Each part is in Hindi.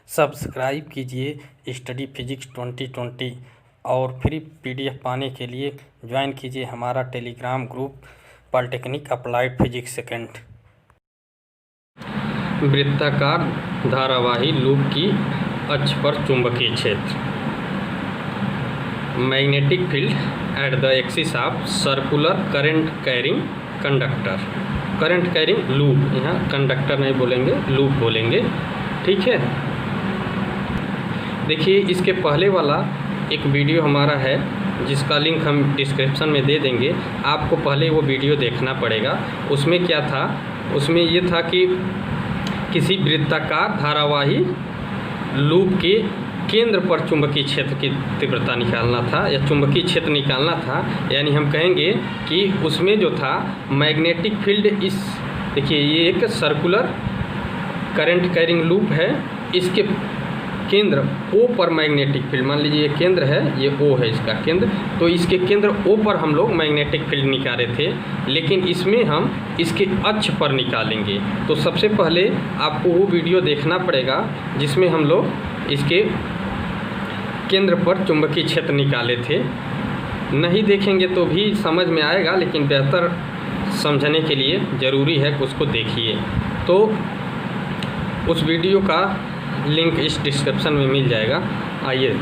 सब्सक्राइब कीजिए स्टडी फिजिक्स 2020 और फ्री पीडीएफ पाने के लिए ज्वाइन कीजिए हमारा Telegram group polytechnic applied physics second. वृत्ताकार धारावाही लूप की अक्ष पर चुंबकीय क्षेत्र, magnetic field at the axis of circular current carrying conductor, current carrying loop, यहाँ कंडक्टर नहीं बोलेंगे, लूप बोलेंगे, ठीक है। देखिए इसके पहले वाला एक वीडियो हमारा है जिसका लिंक हम डिस्क्रिप्शन में दे देंगे, आपको पहले वो वीडियो देखना पड़ेगा। उसमें क्या था, उसमें ये था कि किसी वृत्ताकार धारावाही लूप के केंद्र पर चुंबकीय क्षेत्र की तीव्रता निकालना था या चुंबकीय क्षेत्र निकालना था, यानी हम कहेंगे कि उसमें जो था मैग्नेटिक फील्ड, इस देखिए ये एक सर्कुलर करंट कैरिंग लूप है, इसके केंद्र ओ पर मैग्नेटिक फील्ड, मान लीजिए ये केंद्र है, ये ओ है इसका केंद्र, तो इसके केंद्र ओ पर हम लोग मैग्नेटिक फील्ड निकाले थे, लेकिन इसमें हम इसके अक्ष पर निकालेंगे। तो सबसे पहले आपको वो वीडियो देखना पड़ेगा जिसमें हम लोग इसके केंद्र पर चुंबकीय क्षेत्र निकाले थे। नहीं देखेंगे तो भी समझ में आएगा, लेकिन बेहतर समझने के लिए ज़रूरी है कि उसको देखिए। तो उस वीडियो का लिंक इस डिस्क्रिप्शन में मिल जाएगा। आइए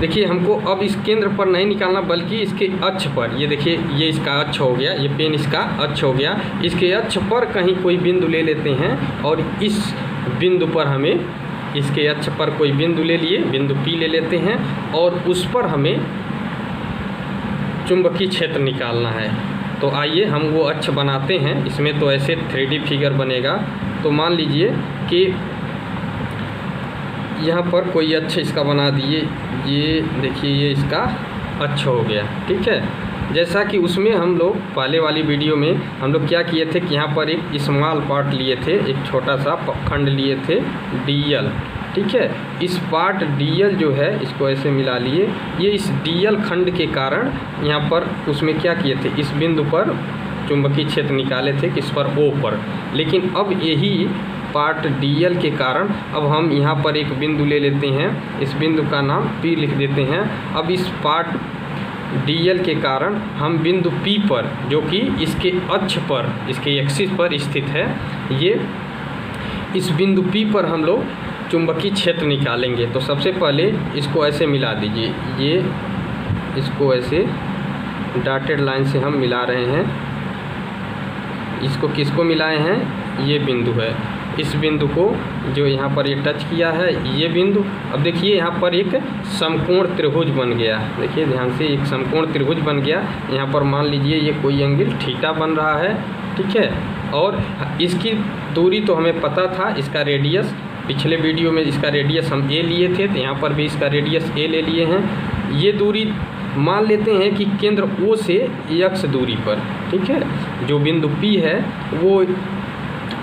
देखिए, हमको अब इस केंद्र पर नहीं निकालना बल्कि इसके अक्ष पर, ये देखिए ये इसका अक्ष हो गया, ये पेन इसका अक्ष हो गया, इसके अक्ष पर कहीं कोई बिंदु ले लेते हैं और इस बिंदु पर हमें, इसके अक्ष पर कोई बिंदु ले लिए, बिंदु P ले लेते हैं और उस पर हमें चुंबकीय क्षेत्र निकालना है। तो आइए हम वो अक्ष बनाते हैं। इसमें तो ऐसे 3D फिगर बनेगा। तो मान लीजिए कि यहाँ पर कोई अक्ष इसका बना दिए, ये देखिए ये इसका अक्ष हो गया, ठीक है। जैसा कि उसमें हम लोग पहले वाली वीडियो में हम लोग क्या किए थे कि यहाँ पर एक स्मॉल पार्ट लिए थे, एक छोटा सा खंड लिए थे DL, ठीक है। इस पार्ट DL जो है इसको ऐसे मिला लिए, ये इस DL खंड के कारण यहाँ पर उसमें क्या किए थे, इस बिंदु पर चुंबकीय क्षेत्र निकाले थे, किस पर, O पर। लेकिन अब यही पार्ट DL के कारण अब हम यहाँ पर एक बिंदु ले लेते हैं, इस बिंदु का नाम P लिख देते हैं। अब इस पार्ट DL के कारण हम बिंदु P पर, जो कि इसके अक्ष पर, इसके एक्सिस पर स्थित है, ये इस बिंदु P पर हम लोग चुंबकीय क्षेत्र निकालेंगे। तो सबसे पहले इसको ऐसे मिला दीजिए, ये इसको ऐसे डॉटेड लाइन से हम मिला रहे हैं। इसको किसको मिलाए हैं, ये बिंदु है, इस बिंदु को जो यहाँ पर ये टच किया है, ये बिंदु। अब देखिए यहाँ पर एक समकोण त्रिभुज बन गया, देखिए ध्यान से, एक समकोण त्रिभुज बन गया। यहाँ पर मान लीजिए ये कोई एंगल थीटा बन रहा है, ठीक है। और इसकी दूरी तो हमें पता था, इसका रेडियस, पिछले वीडियो में इसका रेडियस हम A लिए थे, तो यहाँ पर भी इसका रेडियस A ले लिए हैं। ये दूरी मान लेते हैं कि केंद्र O से x दूरी पर, ठीक है, जो बिंदु P है वो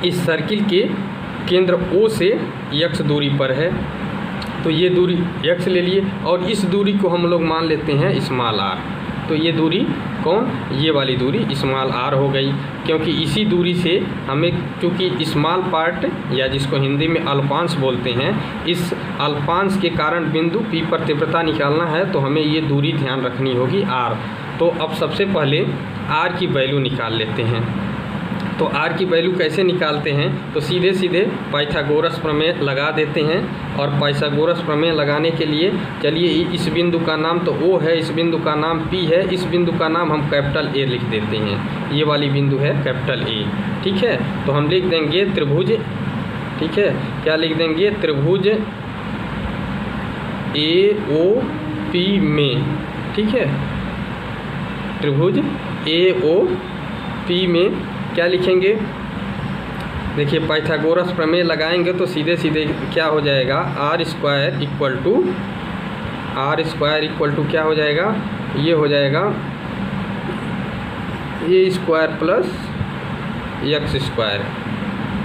इस सर्किल के केंद्र O से x दूरी पर है। तो ये दूरी x ले लिए और इस दूरी को हम लोग मान लेते हैं स्मॉल r। तो ये दूरी कौन, ये वाली दूरी स्मॉल r हो गई, क्योंकि इसी दूरी से हमें, क्योंकि स्मॉल पार्ट या जिसको हिंदी में अल्पांश बोलते हैं, इस अल्पांश के कारण बिंदु P पर तीव्रता निकालना है, तो हमें ये दूरी ध्यान रखनी होगी r। तो अब सबसे पहले r की वैल्यू निकाल लेते हैं। तो r की वैल्यू कैसे निकालते हैं, तो सीधे सीधे पाइथागोरस प्रमेय लगा देते हैं। और पाइथागोरस प्रमेय लगाने के लिए चलिए, इस बिंदु का नाम तो O है, इस बिंदु का नाम P है, इस बिंदु का नाम हम कैपिटल A लिख देते हैं। ये वाली बिंदु है कैपिटल A, ठीक है। तो हम लिख देंगे त्रिभुज, ठीक है, क्या लिख देंगे, त्रिभुज AOP में, ठीक है, त्रिभुज AOP में क्या लिखेंगे, देखिए पाइथागोरस प्रमेय लगाएंगे तो सीधे सीधे क्या हो जाएगा, R स्क्वायर इक्वल टू क्या हो जाएगा, ये हो जाएगा A square plus x square,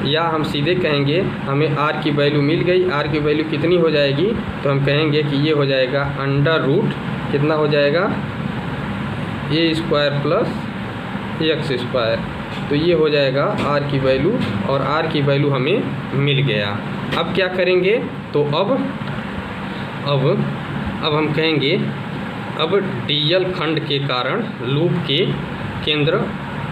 या हम सीधे कहेंगे हमें R की वैल्यू मिल गई। R की वैल्यू कितनी हो जाएगी, तो हम कहेंगे कि ये हो जाएगा अंडर रूट, कितना हो जाएगा, A square plus x square. तो ये हो जाएगा R की वैल्यू, और R की वैल्यू हमें मिल गया। अब क्या करेंगे, तो अब हम कहेंगे अब डीएल खंड के कारण लूप के केंद्र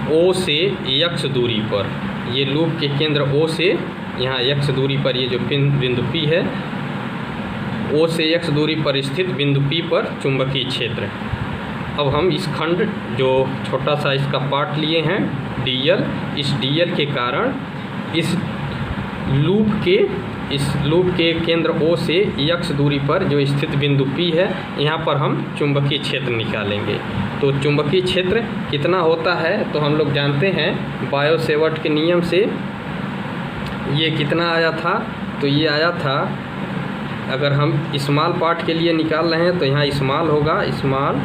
O से x दूरी पर, ये लूप के केंद्र O से यहाँ x दूरी पर ये जो बिंदु P है, O से x दूरी पर स्थित बिंदु P पर चुंबकीय क्षेत्र। अब हम इस खंड जो छोटा सा इसका पार्ट लिए हैं डीएल, इस डीएल के कारण इस लूप के केंद्र O से x दूरी पर जो स्थित बिंदु P है, यहाँ पर हम चुंबकीय क्षेत्र निकालेंगे। तो चुंबकीय क्षेत्र कितना होता है, तो हम लोग जानते हैं बायो-सेवर्ट के नियम से ये कितना आया था, तो ये आया था, अगर हम स्मॉल पार्ट के लिए निकाल रहे हैं तो यहाँ स्मॉल होगा, स्मॉल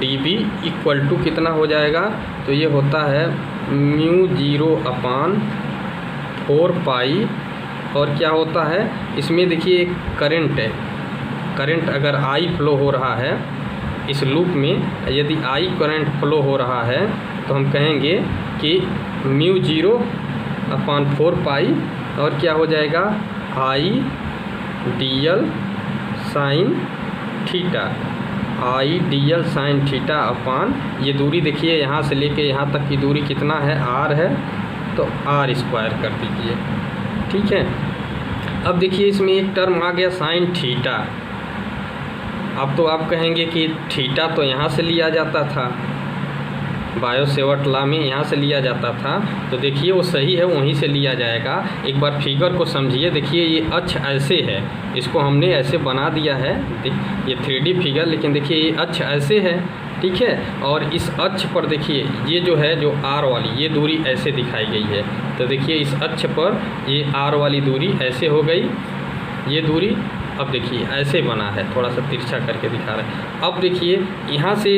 dB इक्वल टू कितना हो जाएगा, तो ये होता है μ0/4 पाई। और क्या होता है इसमें, देखिए एक करंट है, करंट अगर I फ्लो हो रहा है इस लूप में, यदि I करंट फ्लो हो रहा है तो हम कहेंगे कि μ0/4 पाई और क्या हो जाएगा I dl sine theta, I dl sine theta upon, ये दूरी देखिए यहाँ से लेके यहाँ तक की दूरी कितना है, r है, तो r स्क्वायर कर दीजिए। ठीक है, अब देखिए इसमें एक टर्म आ गया साइन थीटा। अब तो आप कहेंगे कि थीटा तो यहाँ से लिया जाता था, बायो-सेवर्ट लॉ में यहाँ से लिया जाता था, तो देखिए वो सही है, वहीं से लिया जाएगा। एक बार फिगर को समझिए, देखिए ये अक्ष ऐसे है, इसको हमने ऐसे बना दिया है, ये 3D फिगर, लेकिन देखिए ये अक्ष ऐसे है, ठीक है। और इस अक्ष पर देखिए ये जो है, जो r वाली ये दूरी ऐसे दिखाई गई है, तो देखिए इस अक्ष पर ये r वाली दूरी ऐसे हो गई, ये दूरी अब देखिए ऐसे बना है, थोड़ा सा तिरछा करके दिखा रहा है। अब देखिए यहाँ से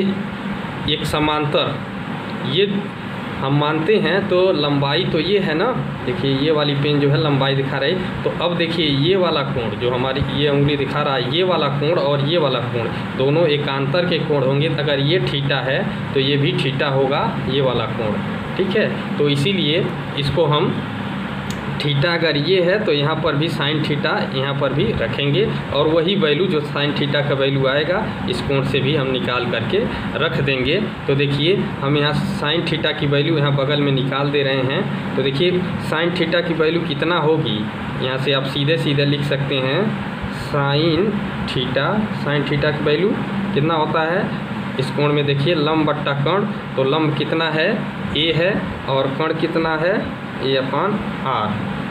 एक समांतर ये हम मानते हैं, तो लंबाई तो ये है ना, देखिए ये वाली पेन जो है लंबाई दिखा रही, तो अब देखिए ये वाला कोण जो हमारी ये उंगली दिखा रहा है, ये वाला कोण और ये वाला कोण दोनों एकांतर के कोण होंगे। अगर ये थीटा है तो ये भी थीटा होगा, ये वाला कोण, ठीक है। तो इसीलिए इसको हम थीटा अगर ये है तो यहाँ पर भी साइन थीटा यहाँ पर भी रखेंगे, और वही वैल्यू जो साइन थीटा का वैल्यू आएगा इस कोण से भी हम निकाल करके रख देंगे। तो देखिए हम यहाँ साइन थीटा की वैल्यू यहाँ बगल में निकाल दे रहे हैं, तो देखिए साइन थीटा की वैल्यू कितना होगी, यहाँ से आप सीधे सीधे लिख सकते हैं साइन थीटा की वैल्यू कितना होता है इस कोण में, देखिए लंब बट्टा कर्ण, तो लंब कितना है a है और कर्ण कितना है a/r,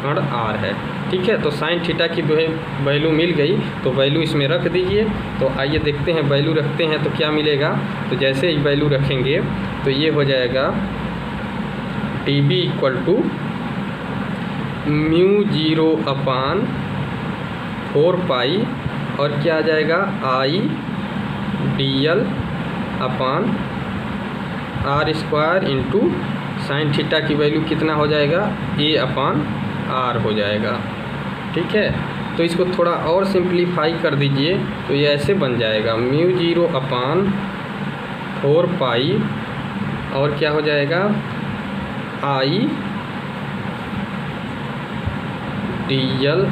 कर्ण r है, ठीक है। तो साइन थीटा की वैल्यू मिल गई, तो वैल्यू इसमें रख दीजिए। तो आइए देखते हैं वैल्यू रखते हैं तो क्या मिलेगा। तो जैसे ही वैल्यू रखेंगे तो ये हो जाएगा dB इक्वल टू μ0/4 पाई और क्या आ जाएगा I dl upon r square into sine theta की वैल्यू कितना हो जाएगा a/r हो जाएगा, ठीक है। तो इसको थोड़ा और सिंप्लीफाई कर दीजिए तो ये ऐसे बन जाएगा μ0/4 पाई और क्या हो जाएगा I dl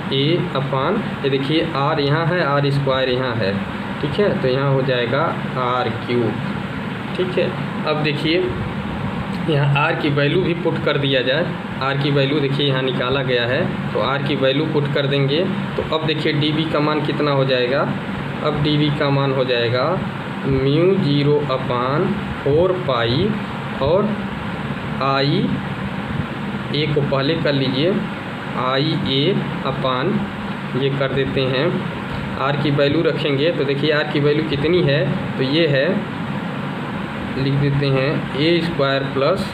a/, ये देखिए r यहाँ है, r स्क्वायर यहाँ है, ठीक है। तो यहाँ हो जाएगा r³, ठीक है। अब देखिए यहाँ r की वैल्यू भी पुट कर दिया जाए, r की वैल्यू देखिए यहाँ निकाला गया है, तो r की वैल्यू पुट कर देंगे। तो अब देखिए dB का मान कितना हो जाएगा, अब dB का मान हो जाएगा μ0/4 पाई और I a को पहले कर लीजिए IA/, ये कर देते हैं, r की वैल्यू रखेंगे तो देखिए r की वैल्यू कितनी है, तो ये है, लिख देते हैं a² प्लस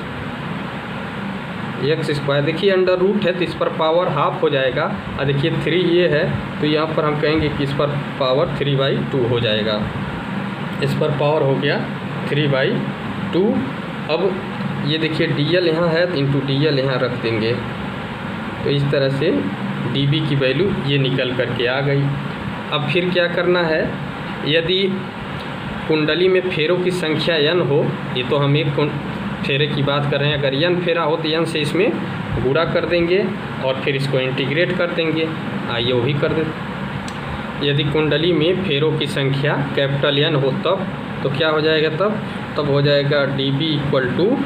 x², देखिए अंडर रूट है तो इस पर पावर हाफ हो जाएगा, और देखिए 3 ये है तो यहाँ पर हम कहेंगे कि इस पर पावर 3/2 हो जाएगा, इस पर पावर हो गया 3/2। अब ये देखिए dl यहाँ है इंटू dl यहाँ रख देंगे, तो इस तरह से dB की वैल्यू ये निकल करके आ गई। अब फिर क्या करना है, यदि कुंडली में फेरों की संख्या n हो, ये तो हम एक फेरे की बात कर रहे हैं, अगर n फेरा हो तो n से इसमें गुणा कर देंगे और फिर इसको इंटीग्रेट कर देंगे। आइए वो भी कर देते। यदि कुंडली में फेरों की संख्या कैपिटल N हो तब तो क्या हो जाएगा, तब हो जाएगा dB इक्वल टू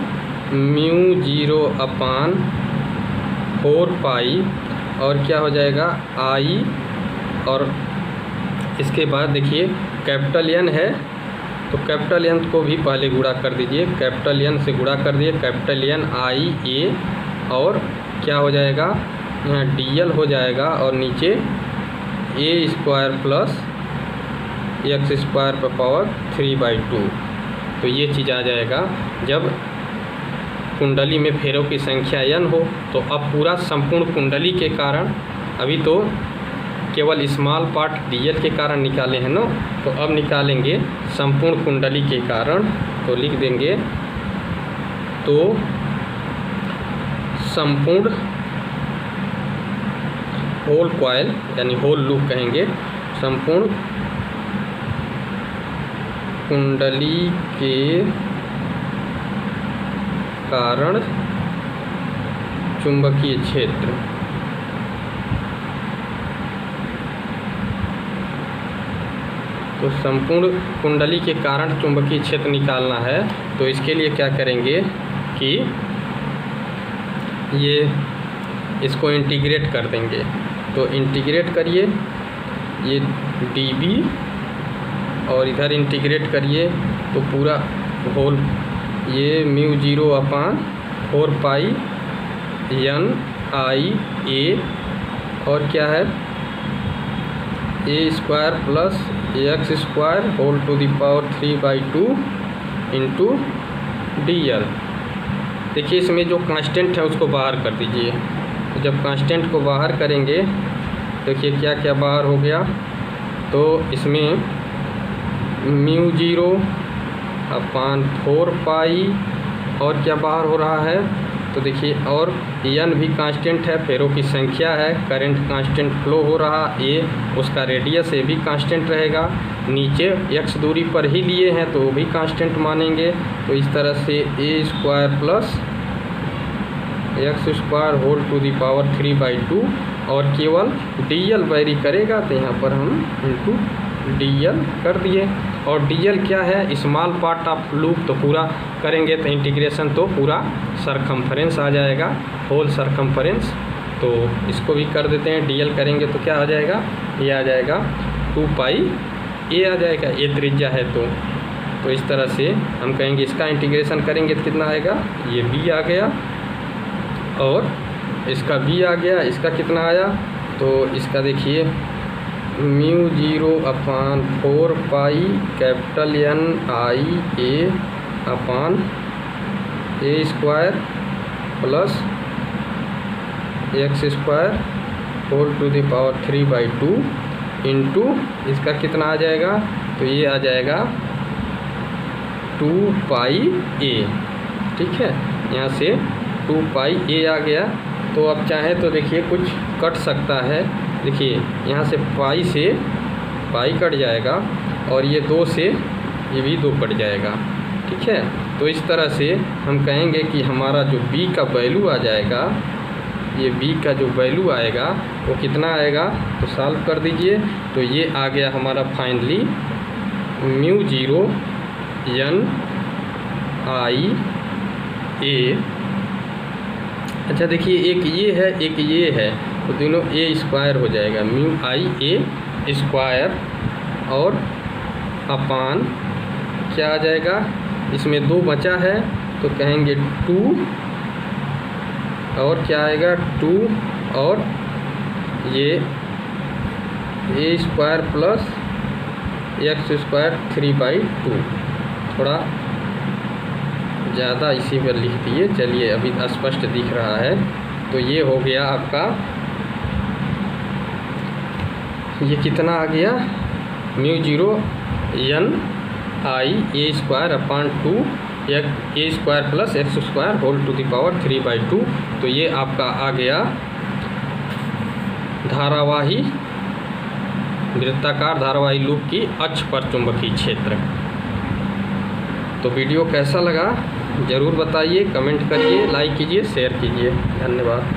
μ0/4 पाई और क्या हो जाएगा I, और इसके बाद देखिए कैपिटल N है तो कैपिटल N को भी पहले गुणा कर दीजिए, कैपिटल N से गुणा कर दिए, कैपिटल N I A और क्या हो जाएगा यहाँ DL हो जाएगा और नीचे a² प्लस x² पर पावर 3/2। तो ये चीज़ आ जाएगा जब कुंडली में फेरों की संख्या n हो। तो अब पूरा संपूर्ण कुंडली के कारण, अभी तो केवल स्मॉल पार्ट DL के कारण निकाले हैं ना, तो अब निकालेंगे संपूर्ण कुंडली के कारण। तो लिख देंगे तो संपूर्ण होल कॉइल यानी होल लूप कहेंगे, संपूर्ण कुंडली के कारण चुंबकीय क्षेत्र। तो संपूर्ण कुंडली के कारण चुंबकीय क्षेत्र निकालना है। तो इसके लिए क्या करेंगे कि ये इसको इंटीग्रेट कर देंगे। तो इंटीग्रेट करिए ये dB और इधर इंटीग्रेट करिए तो पूरा होल ये μ0/4 पाई N I A और क्या है a² plus x² whole to the power 3/2 into DL। देखिए इसमें जो कांस्टेंट है उसको बाहर कर दीजिए। तो जब कांस्टेंट को बाहर करेंगे देखिए क्या क्या बाहर हो गया। तो इसमें μ0/4 पाई और क्या बाहर हो रहा है, तो देखिए और n भी कांस्टेंट है, फेरों की संख्या है, करंट कांस्टेंट फ्लो हो रहा a, उसका रेडियस ए भी कांस्टेंट रहेगा। नीचे x दूरी पर ही लिए हैं तो वो भी कांस्टेंट मानेंगे। तो इस तरह से a² plus x² whole to the power 3/2 और केवल DL वेरी करेगा तो यहाँ पर हम इंटू DL कर दिए। और DL क्या है, स्मॉल पार्ट ऑफ लूप, तो पूरा करेंगे तो इंटीग्रेशन तो पूरा सरकमफ्रेंस आ जाएगा, होल सरकमफ्रेंस। तो इसको भी कर देते हैं, DL करेंगे तो क्या आ जाएगा, ये आ जाएगा 2 पाई a आ जाएगा, a त्रिज्या है। तो इस तरह से हम कहेंगे इसका इंटीग्रेशन करेंगे तो कितना आएगा, ये b आ गया और इसका b आ गया। इसका कितना आया, तो इसका देखिए μ0/4 pi capital N I A अपान a² plus x² whole to the power 3/2 into इसका कितना आ जाएगा, तो ये आ जाएगा 2 पाई a। ठीक है, यहाँ से 2 पाई a आ गया। तो अब चाहे तो देखिए कुछ कट सकता है, देखिए यहाँ से पाई कट जाएगा और ये 2 से ये भी 2 कट जाएगा। ठीक है, तो इस तरह से हम कहेंगे कि हमारा जो b का वैल्यू आ जाएगा, ये b का जो वैल्यू आएगा वो कितना आएगा, तो सॉल्व कर दीजिए। तो ये आ गया हमारा फाइनली μ0 N I A। अच्छा देखिए एक ये है एक ये है, तो दोनों a² हो जाएगा, μ/a² और अपान क्या आ जाएगा, इसमें 2 बचा है तो कहेंगे 2 और क्या आएगा 2 और ये a² प्लस x² 3/2। थोड़ा ज़्यादा इसी पर लिख दिए, चलिए अभी स्पष्ट दिख रहा है। तो ये हो गया आपका, ये कितना आ गया μ0 N I a² upon 2 a² plus x² whole to the power 3/2। तो ये आपका आ गया धारावाही वृत्ताकार धारावाही लूप की अक्ष पर चुंबकीय क्षेत्र। तो वीडियो कैसा लगा ज़रूर बताइए, कमेंट करिए, लाइक कीजिए, शेयर कीजिए। धन्यवाद।